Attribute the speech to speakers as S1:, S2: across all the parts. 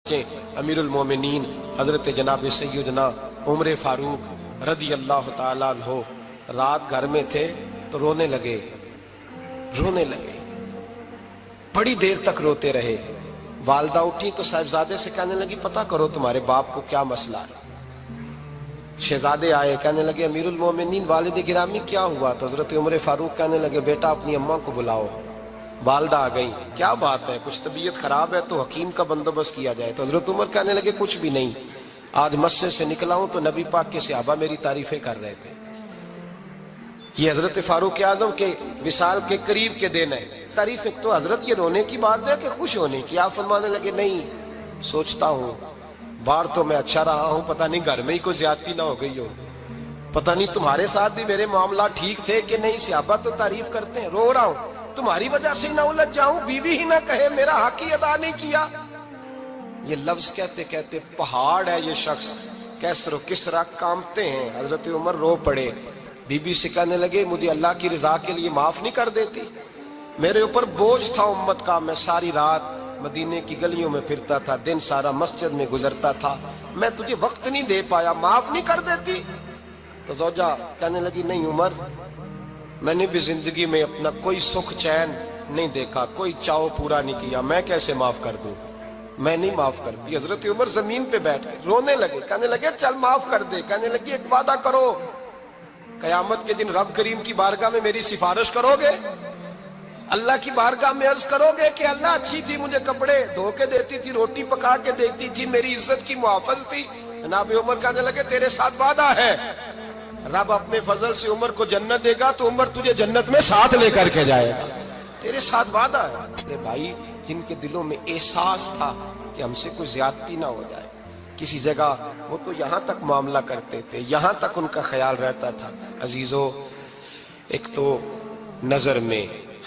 S1: امیر المومنین حضرت جناب سیدنا عمر فاروق رضی اللہ تعالیٰ عنہ رات گھر میں تھے تو رونے لگے بڑی دیر تک روتے رہے۔ والدہ اٹھی تو صاحبزادے سے کہنے لگی پتہ کرو تمہارے باپ کو کیا مسئلہ ہے۔ شہزادے آئے کہنے لگے امیر المومنین والد گرامی کیا ہوا؟ تو حضرت عمر فاروق کہنے لگے بیٹا اپنی اماں کو بلاؤ۔ والدہ آ گئی، کیا بات ہے؟ کچھ طبیعت خراب ہے تو حکیم کا بندوبست کیا جائے۔ تو حضرت عمر کہنے لگے کچھ بھی نہیں، آج مسجد سے نکلا ہوں تو نبی پاک کے صحابہ میری تعریفیں کر رہے تھے۔ یہ حضرت فاروق اعظم کے وصال کے قریب کے دن ہے۔ تعریف ایک تو حضرت یہ رونے کی بات ہے کہ خوش ہونے کی؟ آپ فرمانے لگے نہیں، سوچتا ہوں باہر تو میں اچھا رہا ہوں، پتہ نہیں گھر میں ہی کوئی زیادتی نہ ہو گئی ہو، پتہ نہیں تمہارے ساتھ بھی میرے معاملات ٹھیک تھے کہ نہیں، صحابہ تو تعریف کرتے ہیں، رو رہا ہوں تمہاری وجہ سے نہ الجھ جاؤں، بیوی ہی نہ کہے میرا حق ہی ادا نہیں کیا۔ یہ لفظ کہتے کہتے پہاڑ ہے یہ شخص، کیسر و کسرا کانپتے ہیں۔ حضرت عمر رو پڑے، بی بی سے کہنے لگے مجھے اللہ کی رضا کے لیے معاف نہیں کر دیتی؟ میرے اوپر بوجھ تھا امت کا، میں ساری رات مدینے کی گلیوں میں پھرتا تھا، دن سارا مسجد میں گزرتا تھا، میں تجھے وقت نہیں دے پایا، معاف نہیں کر دیتی؟ تو زوجہ کہنے لگی نہیں عمر، میں نے بھی زندگی میں اپنا کوئی سکھ چین نہیں دیکھا، کوئی چاؤ پورا نہیں کیا، میں کیسے معاف کر دوں؟ میں نہیں معاف کرتی۔ حضرت عمر زمین پہ بیٹھ گئے، رونے لگے، کہنے لگے چل معاف کر دے۔ کہنے لگی ایک وعدہ کرو، قیامت کے دن رب کریم کی بارگاہ میں میری سفارش کرو گے؟ اللہ کی بارگاہ میں عرض کرو گے کہ اللہ اچھی تھی، مجھے کپڑے دھو کے دیتی تھی، روٹی پکا کے دیتی تھی، میری عزت کی محافظ تھی؟ جناب عمر کہنے لگے تیرے ساتھ وعدہ ہے، رب اپنے فضل سے عمر کو جنت دے گا تو عمر تجھے جنت میں ساتھ لے کر کے جائے گا، تیرے ساتھ وعدہ ہے۔ میرے بھائی جن کے دلوں میں احساس تھا کہ ہم سے کوئی زیادتی نہ ہو جائے کسی جگہ، وہ تو یہاں تک معاملہ کرتے تھے، یہاں تک ان کا خیال رہتا تھا۔ عزیزو، ایک تو نظر میں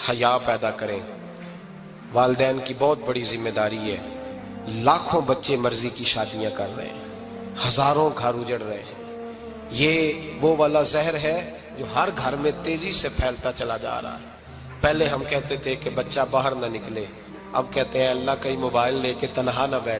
S1: حیا پیدا کریں، والدین کی بہت بڑی ذمہ داری ہے۔ لاکھوں بچے مرضی کی شادیاں کر رہے ہیں، ہزاروں گھر اجڑ رہے ہیں، یہ وہ والا زہر ہے جو ہر گھر میں تیزی سے پھیلتا چلا جا رہا ہے۔ پہلے ہم کہتے تھے کہ بچہ باہر نہ نکلے، اب کہتے ہیں اللہ کہیں موبائل لے کے تنہا نہ بیٹھے۔